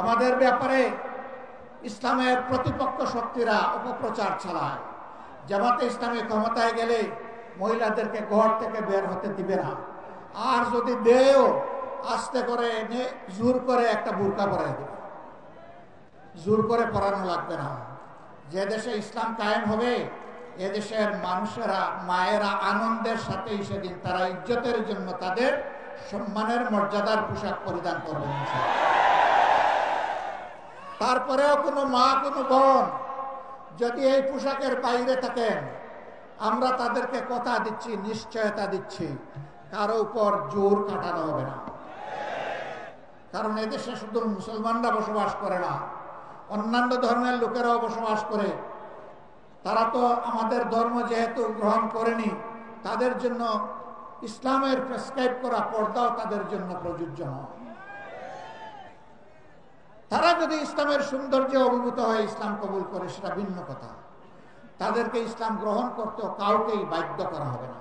আমাদের ব্যাপারে ইসলামের প্রতিপক্ষ শক্তিরা অপপ্রচার চালায়। জামাতে ইসলামী ক্ষমতায় গেলে মহিলাদেরকে ঘর থেকে বের হতে দিবে না, আর যদি দেও আস্তে করে এনে জোর করে একটা বুরকা পরাই দেবে, জোর করে পরানো লাগবে না। যে দেশে ইসলাম কায়েম হবে এদেশের মানুষেরা, মায়েরা আনন্দের সাথে সেদিন তারা ইজ্জতের জন্য তাদের সম্মানের মর্যাদার পোশাক পরিধান করবেন। তারপরেও কোনো মা, কোনো বোন যদি এই পোশাকের বাইরে থাকেন, আমরা তাদেরকে কথা দিচ্ছি, নিশ্চয়তা দিচ্ছি, কারো উপর জোর কাটানো হবে না। কারণ এদেশে শুধু মুসলমানরা বসবাস করে না, অন্যান্য ধর্মের লোকেরাও বসবাস করে। তারা তো আমাদের ধর্ম যেহেতু গ্রহণ করেনি, তাদের জন্য ইসলামের প্রেসক্রাইব করা পর্দাও তাদের জন্য প্রযোজ্য নয়। তারা যদি ইসলামের সৌন্দর্যে অভিভূত হয়ে ইসলাম কবুল করে সেটা ভিন্ন কথা। তাদেরকে ইসলাম গ্রহণ করতেও কাউকেই বাধ্য করা হবে না।